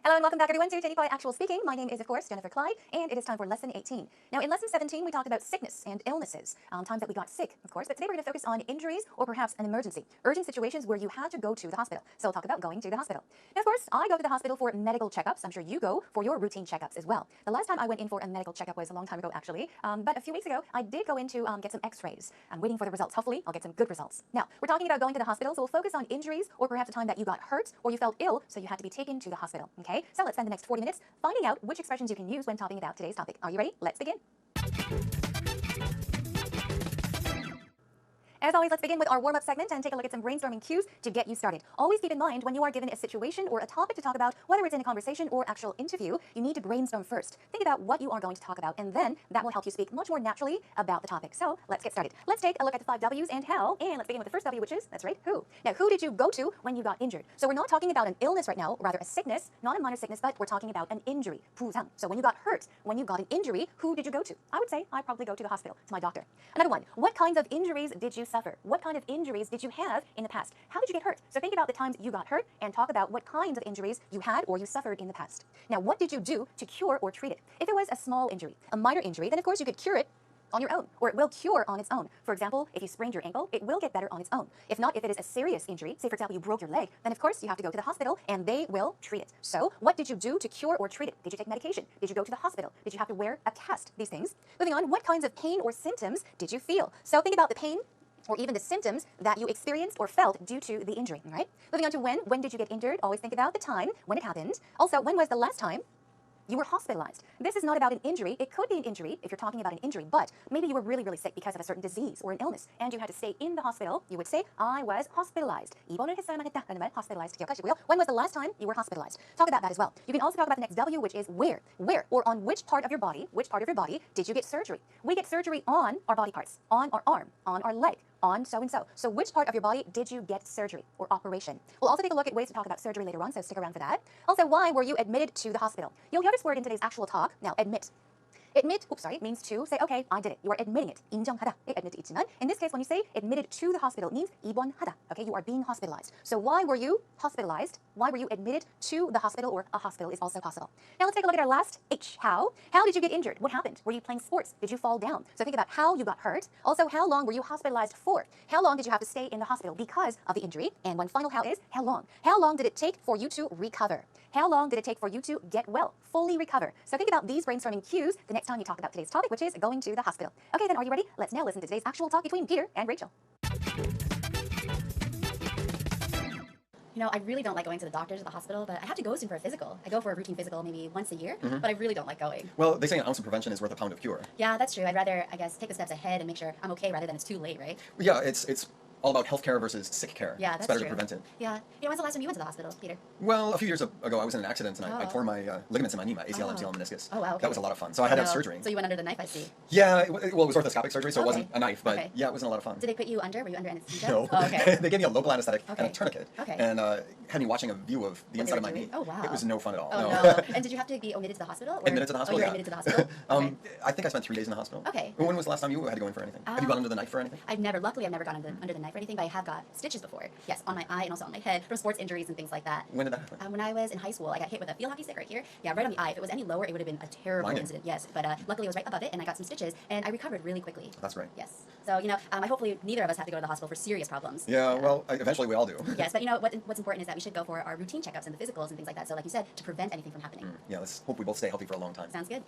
Hello and welcome back everyone to Technical Actual Speaking. My name is, of course, Jennifer Clyde, and it is time for Lesson 18. Now, in Lesson 17, we talked about sickness and illnesses, times that we got sick, of course, but today we're going to focus on injuries or perhaps an emergency, urgent situations where you had to go to the hospital. So we'll talk about going to the hospital. Now, of course, I go to the hospital for medical checkups. I'm sure you go for your routine checkups as well. The last time I went in for a medical checkup was a long time ago, actually, but a few weeks ago, I did go in to get some x-rays. I'm waiting for the results. Hopefully, I'll get some good results. Now, we're talking about going to the hospital, so we'll focus on injuries or perhaps a time that you got hurt or you felt ill, so you had to be taken to the hospital, okay? So let's spend the next 40 minutes finding out which expressions you can use when talking about today's topic. Are you ready? Let's begin. As always, let's begin with our warm-up segment and take a look at some brainstorming cues to get you started. Always keep in mind when you are given a situation or a topic to talk about, whether it's in a conversation or actual interview, you need to brainstorm first. Think about what you are going to talk about, and then that will help you speak much more naturally about the topic. So let's get started. Let's take a look at the 5 W's and how, and let's begin with the first W, which is, that's right, who. Now, who did you go to when you got injured? So we're not talking about an illness right now, rather a sickness, not a minor sickness, but we're talking about an injury. 부상. So when you got hurt, when you got an injury, who did you go to? I would say I'd probably go to the hospital, to my doctor. Another one, what kinds of injuries did you suffer? What kind of injuries did you have in the past? How did you get hurt? So think about the times you got hurt and talk about what kinds of injuries you had or you suffered in the past. Now, what did you do to cure or treat it? If it was a small injury, a minor injury, then of course you could cure it on your own, or it will cure on its own. For example, if you sprained your ankle, it will get better on its own. If not, if it is a serious injury, say for example you broke your leg, then of course you have to go to the hospital and they will treat it. So what did you do to cure or treat it? Did you take medication? Did you go to the hospital? Did you have to wear a cast? These things. Moving on, what kinds of pain or symptoms did you feel? So think about the pain or even the symptoms that you experienced or felt due to the injury, right? Moving on to when did you get injured? Always think about the time when it happened. Also, when was the last time you were hospitalized? This is not about an injury. It could be an injury if you're talking about an injury, but maybe you were really, really sick because of a certain disease or an illness, and you had to stay in the hospital. You would say, I was hospitalized. 입원을 했어야만 했다. 라는 말, hospitalized 기억하시고요. When was the last time you were hospitalized? Talk about that as well. You can also talk about the next W, which is where. Where, or on which part of your body, did you get surgery? We get surgery on our body parts, on our arm, on our leg, on so-and-so. So which part of your body did you get surgery or operation? We'll also take a look at ways to talk about surgery later on, so stick around for that. Also, why were you admitted to the hospital? You'll hear this word in today's actual talk. Now, admit. Admit, means to say, okay, I did it. You are admitting it. 인정하다. admit 있지만, in this case, when you say admitted to the hospital, it means 입원하다. Okay, you are being hospitalized. So why were you hospitalized? Why were you admitted to the hospital, or a hospital is also possible. Now let's take a look at our last H, how. How did you get injured? What happened? Were you playing sports? Did you fall down? So think about how you got hurt. Also, how long were you hospitalized for? How long did you have to stay in the hospital because of the injury? And one final how is, how long? How long did it take for you to recover? How long did it take for you to get well, fully recover? So think about these brainstorming cues the next time you talk about today's topic, which is going to the hospital. Okay, then are you ready? Let's now listen to today's actual talk between Peter and Rachel. You know, I really don't like going to the doctors or the hospital, but I have to go soon for a physical. I go for a routine physical maybe once a year, but I really don't like going. Well, they say an ounce of prevention is worth a pound of cure. Yeah, that's true. I'd rather, I guess, take the steps ahead and make sure I'm okay rather than it's too late, right? Yeah, it's all about healthcare versus sick care. Yeah, that's it's better true. to prevent it. Yeah. You know, when's the last time you went to the hospital, Peter? Well, a few years ago, I was in an accident and I Oh. tore my ligaments in my knee, my ACL, MCL, and meniscus. Oh, wow, okay. That was a lot of fun. So I had to have surgery. So you went under the knife, I see. Yeah, it was orthoscopic surgery, so it Okay. wasn't a knife, but Okay. yeah, it wasn't a lot of fun. Did they put you under? Were you under anesthesia? No. Oh, okay. They gave me a local anesthetic and a Okay. tourniquet. Okay. And had me watching a view of the What inside they of were my knee. doing? Oh, wow. It was no fun at all. Oh, no. no. And did you have to be omitted to the hospital? Or? Admitted to the hospital, Oh, you were yeah. admitted to the hospital? Okay. I think I spent 3 days in the hospital. Okay. When was the last time you had to go in for anything? Have you gone under the knife for anything? Luckily, I've never gone under the knife or anything, but I have got stitches before. Yes, on my eye and also on my head from sports injuries and things like that. When did that happen? When I was in high school, I got hit with a field hockey stick right here. Yeah, right on the eye. If it was any lower, it would have been a terrible Blinding. incident. Yes, but luckily it was right above it, and I got some stitches, and I recovered really quickly. That's right. Yes. So, you know, hopefully neither of us have to go to the hospital for serious problems. Yeah, well, eventually we all do. Yes, but you know, what's important is that we should go for our routine checkups and the physicals and things like that. So, like you said, to prevent anything from happening. Yeah, let's hope we both stay healthy for a long time. Sounds good.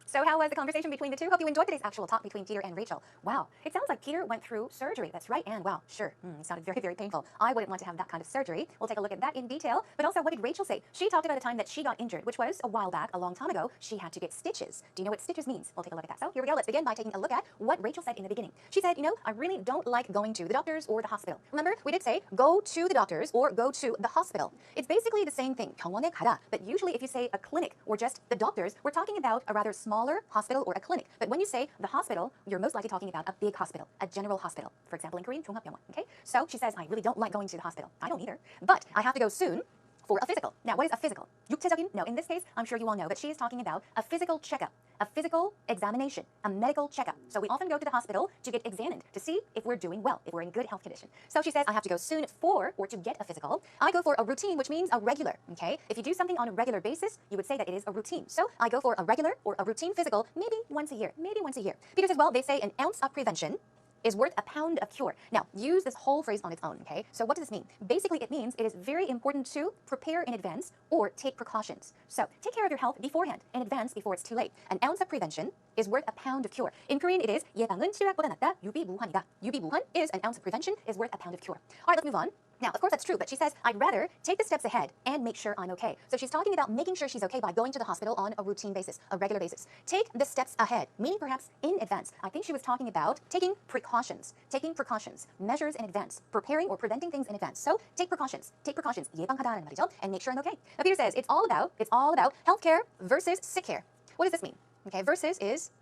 So how was the conversation between the two? Hope you enjoyed today's actual talk between Peter and Rachel. Wow, it sounds like Peter went through surgery. That's right, and wow, sure, it sounded very, very painful. I wouldn't want to have that kind of surgery. We'll take a look at that in detail. But also, what did Rachel say? She talked about a time that she got injured, which was a while back, a long time ago. She had to get stitches. Do you know what stitches means? We'll take a look at that. So here we go. Let's begin by taking a look at what Rachel said in the beginning. She said, you know, I really don't like going to the doctors or the hospital. Remember, we did say go to the doctors or go to the hospital. It's basically the same thing. 병원에 가다. But usually if you say a clinic or just the doctors, we're talking about a rather smaller hospital or a clinic. But when you say the hospital, you're most likely talking about a big hospital, a general hospital. For example, in Korean, 종합병원. Okay? So she says, I really don't like going to the hospital. I don't either. But I have to go soon for a physical. Now, what is a physical? 육체적인? No, in this case, I'm sure you all know, but she is talking about a physical checkup. a physical examination, a medical checkup. So we often go to the hospital to get examined to see if we're doing well, if we're in good health condition. So she says, I have to go soon for or to get a physical. I go for a routine, which means a regular. Okay? If you do something on a regular basis, you would say that it is a routine. So I go for a regular or a routine physical maybe once a year. Maybe once a year. Peter says, well, they say an ounce of prevention is worth a pound of cure. Now, use this whole phrase on its own, okay? So what does this mean? Basically, it means it is very important to prepare in advance or take precautions. So take care of your health beforehand, in advance, before it's too late. An ounce of prevention is worth a pound of cure. In Korean, it is 예방은 치료약보다 낫다, 유비무환이다. 유비무환 is an ounce of prevention is worth a pound of cure. All right, let's move on. Now, of course, that's true, but she says, I'd rather take the steps ahead and make sure I'm okay. So she's talking about making sure she's okay by going to the hospital on a routine basis, a regular basis. Take the steps ahead, meaning perhaps in advance. I think she was talking about taking precautions, measures in advance, preparing or preventing things in advance. So take precautions, 예방하다는 말이죠, and make sure I'm okay. Now, Peter says, it's all about healthcare versus sick care. What does this mean? Okay, versus is,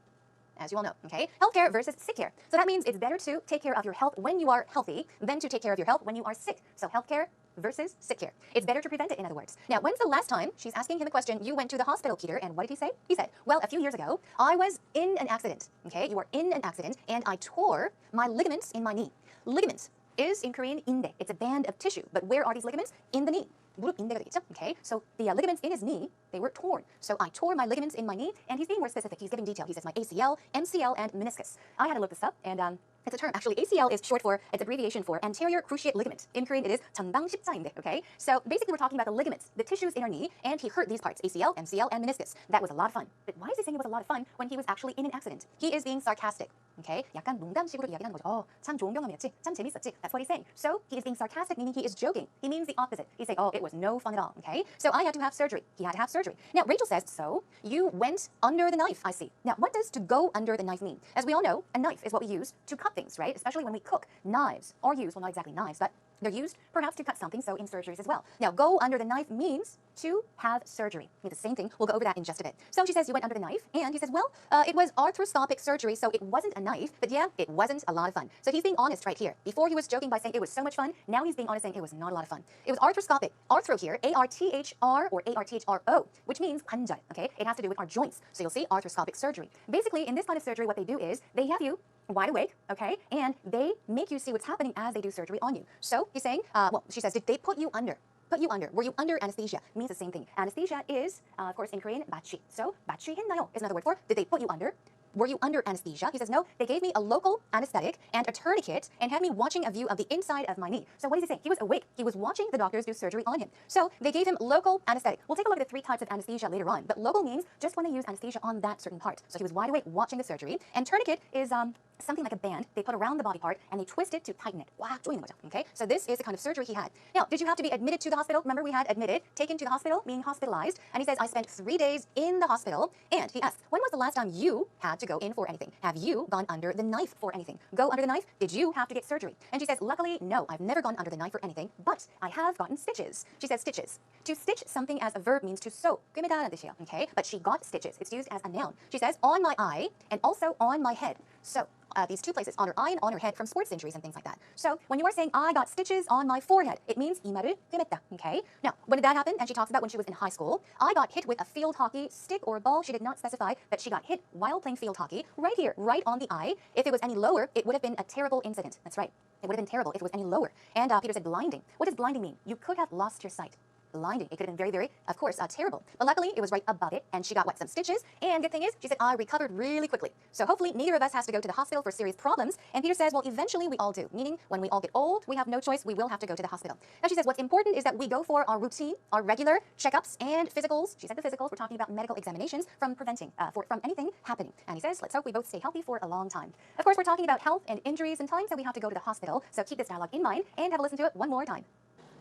as you all know, okay? Healthcare versus sick care. So that means it's better to take care of your health when you are healthy than to take care of your health when you are sick. So healthcare versus sick care. It's better to prevent it, in other words. Now, when's the last time, she's asking him a question, you went to the hospital, Peter, and what did he say? He said, well, a few years ago, I was in an accident, okay? You were in an accident, and I tore my ligaments in my knee. Ligaments is, in Korean, inde. It's a band of tissue. But where are these ligaments? In the knee. 무릎 인대가 되겠죠? Okay, so the ligaments in his knee, they were torn. So I tore my ligaments in my knee, and he's being more specific. He's giving detail. He says my ACL, MCL, and meniscus. I had to look this up, and it's a term. Actually, ACL is short for, it's abbreviation for anterior cruciate ligament. In Korean, it is 전방 십자인대. Okay, so basically we're talking about the ligaments, the tissues in our knee, and he hurt these parts, ACL, MCL, and meniscus. That was a lot of fun. But why is he saying it was a lot of fun when he was actually in an accident? He is being sarcastic. Okay, 약간 농담식으로 이야기하는 거죠. 참 좋은 경험이었지, 참 재밌었지. That's what he's saying. So he is being sarcastic, meaning he is joking. He means the opposite. He's saying, oh, it was no fun at all. Okay, so I had to have surgery. He had to have surgery. Now Rachel says, so you went under the knife. I see. Now what does to go under the knife mean? As we all know, a knife is what we use to cut things, right? Especially when we cook. Knives are used, well, not exactly knives, but they're used perhaps to cut something, so in surgeries as well. Now, go under the knife means to have surgery. It's the same thing. We'll go over that in just a bit. So she says you went under the knife, and he says, well, it was arthroscopic surgery, so it wasn't a knife, but yeah, it wasn't a lot of fun. So he's being honest right here. Before he was joking by saying it was so much fun, now he's being honest saying it was not a lot of fun. It was arthroscopic. Arthro here, A-R-T-H-R or A-R-T-H-R-O, which means 관절, okay? It has to do with our joints. So you'll see arthroscopic surgery. Basically, in this kind of surgery, what they do is they have you wide awake, okay? And they make you see what's happening as they do surgery on you. So he's saying, well, she says, did they put you under? Put you under. Were you under anesthesia? Means the same thing. Anesthesia is, of course, in Korean, 마취. So 마취했나요 is another word for, did they put you under? Were you under anesthesia? He says, no, they gave me a local anesthetic and a tourniquet and had me watching a view of the inside of my knee. So what does he say? He was awake. He was watching the doctors do surgery on him. So they gave him local anesthetic. We'll take a look at the 3 types of anesthesia later on, but local means just when they use anesthesia on that certain part. So he was wide awake watching the surgery. And tourniquet is something like a band they put around the body part and they twist it to tighten it. Okay? So this is the kind of surgery he had. Now, did you have to be admitted to the hospital? Remember we had admitted, taken to the hospital, meaning hospitalized. And he says, I spent 3 days in the hospital. And he asks, when was the last time you had to go in for anything? Have you gone under the knife for anything? Go under the knife? Did you have to get surgery? And she says, luckily, no, I've never gone under the knife for anything, but I have gotten stitches. She says stitches. To stitch something as a verb means to sew. Okay? But she got stitches. It's used as a noun. She says, on my eye and also on my head. So these 2 places, on her eye and on her head, from sports injuries and things like that. So when you are saying, I got stitches on my forehead, it means 이마를 꿰맸다, okay? Now, when did that happen? And she talks about when she was in high school. I got hit with a field hockey stick or ball. She did not specify that she got hit while playing field hockey, right here, right on the eye. If it was any lower, it would have been a terrible incident. That's right. It would have been terrible if it was any lower. And Peter said blinding. What does blinding mean? You could have lost your sight. Blinding. It could have been very, very, of course, terrible. But luckily, it was right above it, and she got, some stitches. And good thing is, she said, I recovered really quickly. So hopefully, neither of us has to go to the hospital for serious problems. And Peter says, well, eventually we all do. Meaning, when we all get old, we have no choice. We will have to go to the hospital. Now, she says, what's important is that we go for our routine, our regular checkups and physicals. She said the physicals. We're talking about medical examinations from preventing, from anything happening. And he says, let's hope we both stay healthy for a long time. Of course, we're talking about health and injuries and times that we have to go to the hospital. So keep this dialogue in mind and have a listen to it one more time.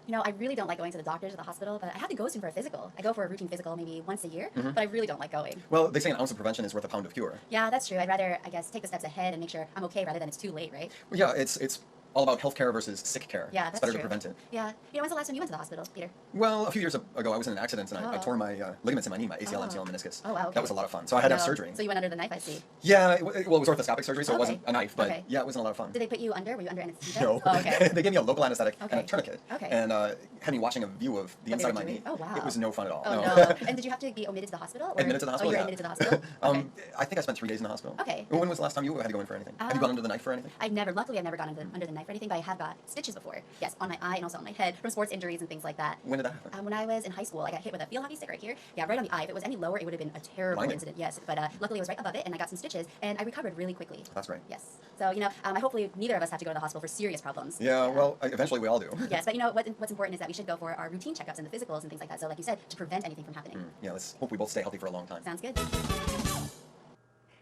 You know, I really don't like going to the doctors or the hospital, but I have to go soon for a physical. I go for a routine physical maybe once a year, but I really don't like going. Well, they say an ounce of prevention is worth a pound of cure. Yeah, that's true. I'd rather, I guess, take the steps ahead and make sure I'm okay rather than it's too late, right? Well, yeah, it's all about healthcare versus sick care. Yeah, It's that's better true. to prevent it. Yeah. When's the last time you went to the hospital, Peter? Well, a few years ago, I was in an accident and I Oh. tore my ligaments in my knee, my ACL, Oh. MCL, and meniscus. Oh, wow, okay. That was a lot of fun. So I had to have No. surgery. So you went under the knife, I see. Yeah, well, it was orthoscopic surgery, so it Okay. wasn't a knife, but Okay. yeah, it wasn't a lot of fun. Did they put you under? Were you under anesthesia? No. Oh, okay. They gave me a local anesthetic and Okay. a tourniquet. Okay. And had me watching a view of the What inside they of were my doing? knee. Oh, wow. It was no fun at all. Oh no. no. And did you have to be omitted to the hospital? Or? Admitted to the hospital, Oh, you were yeah. admitted to the hospital? Okay. I think I spent 3 days in the hospital. Okay. When was the last time you had to go in for anything? Have you gone under the knife for anything? Luckily, I've never gone under the knife or anything, but I have got stitches before. Yes, on my eye and also on my head from sports injuries and things like that. When did that happen? When I was in high school, I got hit with a field hockey stick right here. Yeah, right on the eye. If it was any lower, it would have been a terrible Blinding. incident. Yes, but luckily it was right above it, and I got some stitches, and I recovered really quickly. That's right. Yes. So I hopefully neither of us have to go to the hospital for serious problems. Yeah, well, eventually we all do. Yes, but what's important is that we should go for our routine checkups and the physicals and things like that. So, like you said, to prevent anything from happening. Yeah, let's hope we both stay healthy for a long time. Sounds good.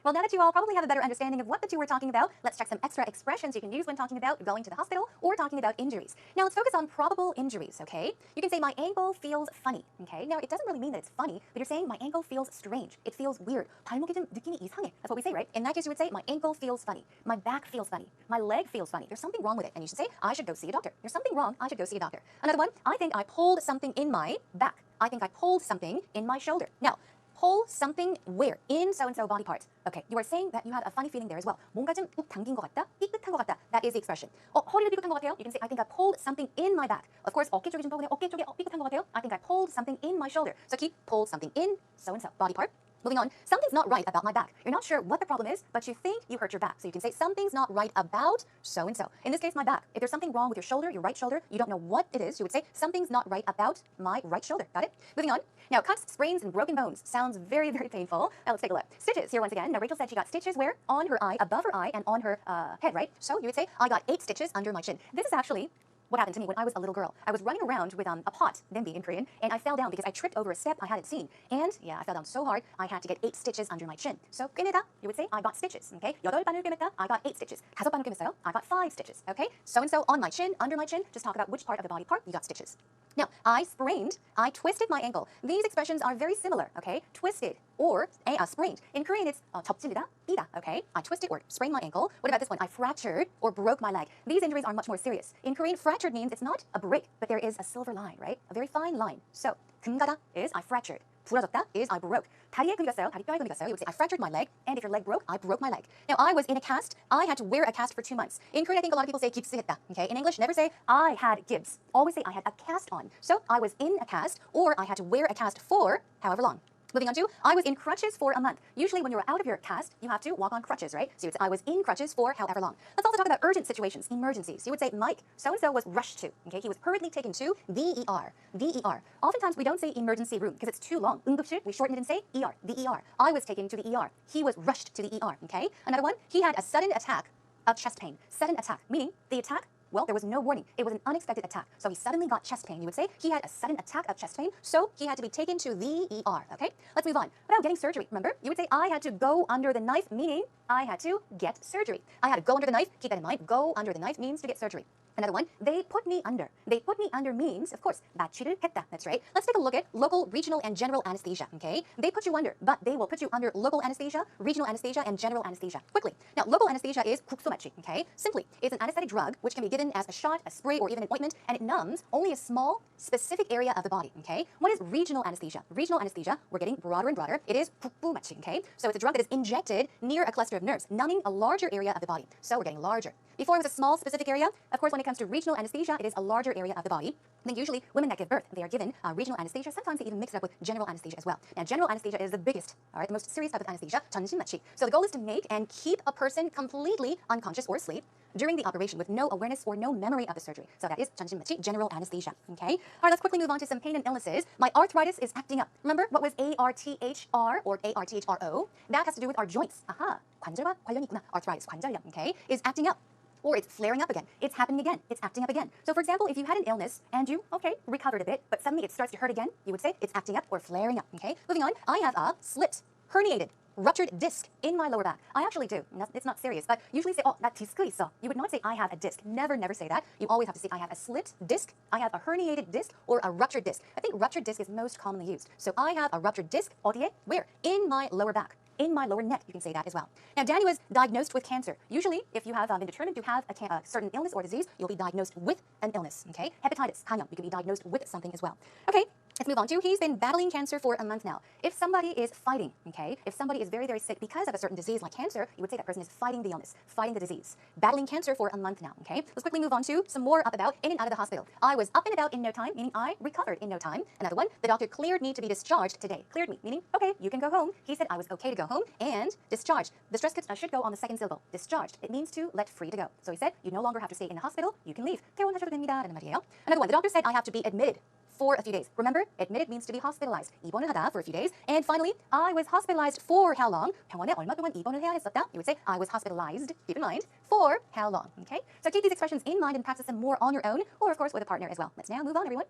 Well, now that you all probably have a better understanding of what the two were talking about, let's check some extra expressions you can use when talking about going to the hospital or talking about injuries. Now, let's focus on probable injuries, okay? You can say, my ankle feels funny, okay? Now, it doesn't really mean that it's funny, but you're saying, my ankle feels strange. It feels weird. 발목이 좀 느낌이 이상해. That's what we say, right? In that case, you would say, my ankle feels funny. My back feels funny. My leg feels funny. There's something wrong with it. And you should say, I should go see a doctor. There's something wrong. I should go see a doctor. Another one, I think I pulled something in my back. I think I pulled something in my shoulder. Now, pull something where? In so-and-so body part. Okay, you are saying that you had a funny feeling there as well. 뭔가 좀 욱 당긴 것 같다, 삐끗한 것 같다. That is the expression. 허리를 삐끗한 것 같아요. You can say, I think I pulled something in my back. Of course, 어깨 쪽이 좀 뻐근해요. 어깨 쪽에 삐끗한 것 같아요. I think I pulled something in my shoulder. So keep pulled something in so-and-so body part. Moving on, something's not right about my back. You're not sure what the problem is, but you think you hurt your back. So you can say something's not right about so-and-so. In this case, my back. If there's something wrong with your shoulder, your right shoulder, you don't know what it is, you would say something's not right about my right shoulder. Got it? Moving on. Now, cuts, sprains, and broken bones sounds very, very painful. Now, let's take a look. Stitches here once again. Now, Rachel said she got stitches where? On her eye, above her eye, and on her head, right? So you would say, I got 8 stitches under my chin. This is actually what happened to me when I was a little girl. I was running around with a pot, bimbi in Korean, and I fell down because I tripped over a step I hadn't seen. And yeah, I fell down so hard, I had to get 8 stitches under my chin. So 꿰매다, you would say, I got stitches. Okay? 8바늘 꿰맸다, I got 8 stitches. 5바늘 꿰맸어요, I got 5 stitches. Okay? So-and-so on my chin, under my chin, just talk about which part of the body part you got stitches. Now, I sprained, I twisted my ankle. These expressions are very similar, okay? Twisted or sprained. In Korean, it's 접질리다, 삐다, okay? I twisted or sprained my ankle. What about this one? I fractured or broke my leg. These injuries are much more serious. In Korean, fractured means it's not a break, but there is a silver line, right? A very fine line. So, 금가다 is I fractured. 부러졌다 is I broke. 다리에 금이 갔어요. 다리뼈에 금이 갔어요. You would say I fractured my leg, and if your leg broke, I broke my leg. Now, I was in a cast. I had to wear a cast for 2 months. In Korean, I think a lot of people say 깁스했다. Okay? In English, never say I had gibbs. Always say I had a cast on. So, I was in a cast, or I had to wear a cast for however long. Moving on to, I was in crutches for a month. Usually when you're out of your cast, you have to walk on crutches, right? So you would say, I was in crutches for however long. Let's also talk about urgent situations, emergencies. You would say, Mike, so-and-so was rushed to. Okay, he was hurriedly taken to the ER. The ER. Oftentimes we don't say emergency room because it's too long. 응급실, we shorten it and say ER, the ER. I was taken to the ER. He was rushed to the ER, okay? Another one, he had a sudden attack of chest pain. Sudden attack, meaning the attack, well, there was no warning. It was an unexpected attack. So he suddenly got chest pain. You would say he had a sudden attack of chest pain, so he had to be taken to the ER, okay? Let's move on. What about getting surgery? Remember, you would say I had to go under the knife, meaning I had to get surgery. I had to go under the knife. Keep that in mind. Go under the knife means to get surgery. Another one, they put me under. They put me under means, of course, 마취를 했다. That's right. Let's take a look at local, regional, and general anesthesia, okay? They put you under, but they will put you under local anesthesia, regional anesthesia, and general anesthesia. Quickly. Now, local anesthesia is 국소마취, okay? Simply, it's an anesthetic drug which can be given as a shot, a spray, or even an ointment, and it numbs only a small, specific area of the body, okay? What is regional anesthesia? Regional anesthesia, we're getting broader and broader. It is 국부마취, okay? So it's a drug that is injected near a cluster of nerves, numbing a larger area of the body. So we're getting larger. Before it was a small, specific area. Of course, when it comes to regional anesthesia, it is a larger area of the body. Then usually, women that give birth, they are given regional anesthesia. Sometimes they even mix it up with general anesthesia as well. Now, general anesthesia is the biggest, all right, the most serious type of anesthesia, 전신마취. So the goal is to make and keep a person completely unconscious or asleep during the operation with no awareness or no memory of the surgery. So that is 전신마취, general anesthesia, okay? All right, let's quickly move on to some pain and illnesses. My arthritis is acting up. Remember, what was ARTHR or ARTHRO? That has to do with our joints. Aha, 관절과 관련이 있구나. Arthritis, 관절염, okay, is acting up. Or it's flaring up again. It's happening again. It's acting up again. So for example, if you had an illness and you, okay, recovered a bit, but suddenly it starts to hurt again, you would say it's acting up or flaring up, okay? Moving on, I have a slit, herniated, ruptured disc in my lower back. I actually do. It's not serious, but usually say, 나 디스크 있어. You would not say I have a disc. Never, never say that. You always have to say I have a slit disc, I have a herniated disc, or a ruptured disc. I think ruptured disc is most commonly used. So I have a ruptured disc, 어디에? Where? In my lower back. in my lower neck. You can say that as well. Now, Danny was diagnosed with cancer. Usually, if you have been determined to have a certain illness or disease, you'll be diagnosed with an illness, okay? Hepatitis, kanyeong, you can be diagnosed with something as well. Okay, let's move on to, he's been battling cancer for a month now. If somebody is fighting, okay, if somebody is very, very sick because of a certain disease like cancer, you would say that person is fighting the illness, fighting the disease, battling cancer for a month now, okay? Let's quickly move on to some more up about in and out of the hospital. I was up and about in no time, meaning I recovered in no time. Another one, the doctor cleared me to be discharged today. Cleared me, meaning, okay, you can go home. He said I was okay to go home. And discharged. The stress should go on the second syllable. Discharged. It means to let free to go. So he said, you no longer have to stay in the hospital. You can leave. 퇴원하셔도 됩니다라는 말이에요. Another one, the doctor said I have to be admitted for a few days. Remember, admitted means to be hospitalized. 입원을 하다 for a few days. And finally, I was hospitalized for how long? 병원에 얼마 동안 입원을 해야 했었다? You would say, I was hospitalized, keep in mind, for how long, okay? So keep these expressions in mind and practice them more on your own, or of course with a partner as well. Let's now move on, everyone.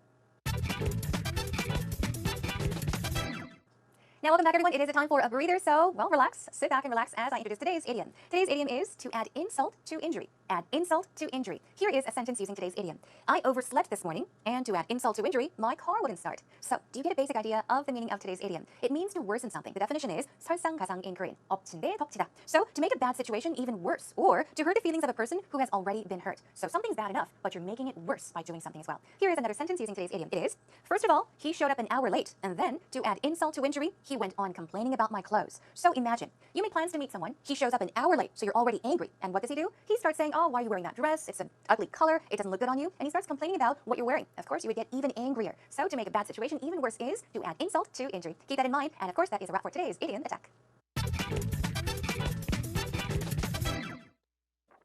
Now, welcome back, everyone. It is a time for a breather, so, well, relax. Sit back and relax as I introduce today's idiom. Today's idiom is to add insult to injury. Add insult to injury. Here is a sentence using today's idiom. I overslept this morning, and to add insult to injury, my car wouldn't start. So, do you get a basic idea of the meaning of today's idiom? It means to worsen something. The definition is 설상가상 in Korean. 엎친데 덮치다. So, to make a bad situation even worse, or to hurt the feelings of a person who has already been hurt. So, something's bad enough, but you're making it worse by doing something as well. Here is another sentence using today's idiom. It is, first of all, he showed up an hour late, and then, to add insult to injury, he went on complaining about my clothes. So imagine, you make plans to meet someone, he shows up an hour late, so you're already angry. And what does he do? He starts saying, oh, why are you wearing that dress? It's an ugly color, it doesn't look good on you, and he starts complaining about what you're wearing. Of course, you would get even angrier. So to make a bad situation even worse is to add insult to injury. Keep that in mind, and of course, that is a wrap for today's Idiom Attack.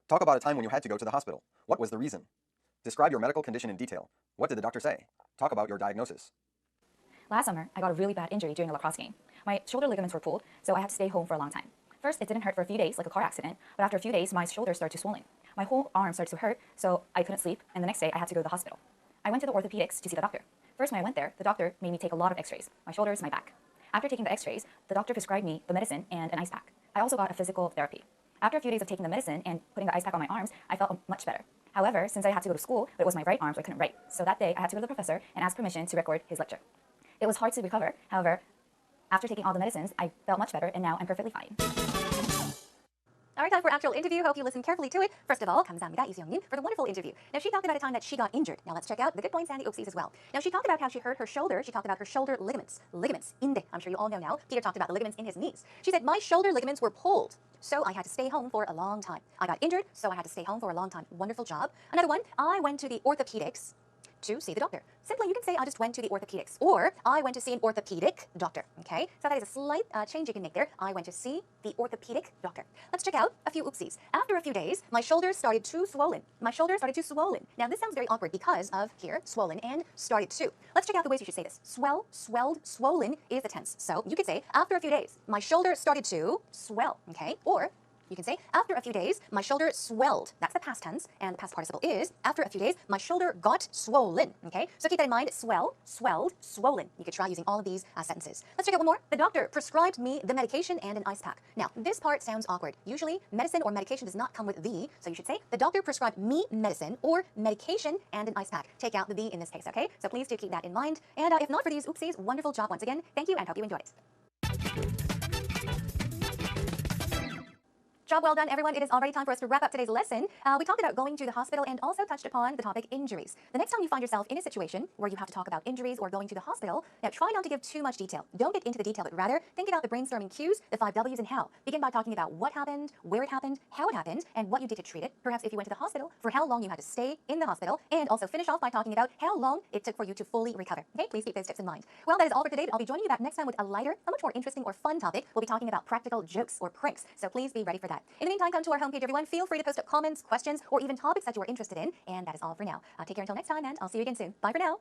Talk about a time when you had to go to the hospital. What was the reason? Describe your medical condition in detail. What did the doctor say? Talk about your diagnosis. Last summer, I got a really bad injury during a lacrosse game. My shoulder ligaments were pulled, so I had to stay home for a long time. First, it didn't hurt for a few days, like a car accident, but after a few days, my shoulder started to swelling. My whole arm started to hurt, so I couldn't sleep, and the next day, I had to go to the hospital. I went to the orthopedics to see the doctor. First, when I went there, the doctor made me take a lot of x-rays, my shoulders, my back. After taking the x-rays, the doctor prescribed me the medicine and an ice pack. I also got a physical therapy. After a few days of taking the medicine and putting the ice pack on my arms, I felt much better. However, since I had to go to school, but it was my right arm, so I couldn't write. So that day, I had to go to the professor and ask permission to record his lecture. It was hard to recover. However, after taking all the medicines, I felt much better, and now I'm perfectly fine. All right, time for actual interview. Hope you listen carefully to it. First of all, 감사합니다, Lee Seong-yin, for the wonderful interview. Now, she talked about a time that she got injured. Now, let's check out the good points and the oopsies as well. Now, she talked about how she hurt her shoulder. She talked about her shoulder ligaments. Ligaments, inde. I'm sure you all know now. Peter talked about the ligaments in his knees. She said, my shoulder ligaments were pulled, so I had to stay home for a long time. I got injured, so I had to stay home for a long time. Wonderful job. Another one, I went to the orthopedics to see the doctor. Simply, you can say I just went to the orthopedics, or I went to see an orthopedic doctor, okay? So that is a slight change you can make there. I went to see the orthopedic doctor. Let's check out a few oopsies. After a few days, my shoulders started to swollen. My shoulders started to swollen. Now, this sounds very awkward because of here, swollen, and started to. Let's check out the ways you should say this. Swell, swelled, swollen is the tense. So you could say, after a few days, my shoulder started to swell, okay? Or you can say, after a few days, my shoulder swelled. That's the past tense, and the past participle is, after a few days, my shoulder got swollen, okay? So keep that in mind, swell, swelled, swollen. You could try using all of these sentences. Let's check out one more. The doctor prescribed me the medication and an ice pack. Now, this part sounds awkward. Usually, medicine or medication does not come with the, so you should say, the doctor prescribed me medicine or medication and an ice pack. Take out the the in this case, okay? So please do keep that in mind. And if not for these oopsies, wonderful job once again. Thank you and hope you enjoyed it. Job well done, everyone. It is already time for us to wrap up today's lesson. We talked about going to the hospital and also touched upon the topic injuries. The next time you find yourself in a situation where you have to talk about injuries or going to the hospital, now try not to give too much detail. Don't get into the detail, but rather think about the brainstorming cues, the 5 W's and how. Begin by talking about what happened, where it happened, how it happened, and what you did to treat it. Perhaps if you went to the hospital, for how long you had to stay in the hospital, and also finish off by talking about how long it took for you to fully recover. Okay, please keep those tips in mind. Well, that is all for today. I'll be joining you back next time with a lighter, a much more interesting or fun topic. We'll be talking about practical jokes or pranks, so please be ready for that. In the meantime, come to our homepage, everyone. Feel free to post up comments, questions, or even topics that you are interested in. And that is all for now. Take care until next time, and I'll see you again soon. Bye for now.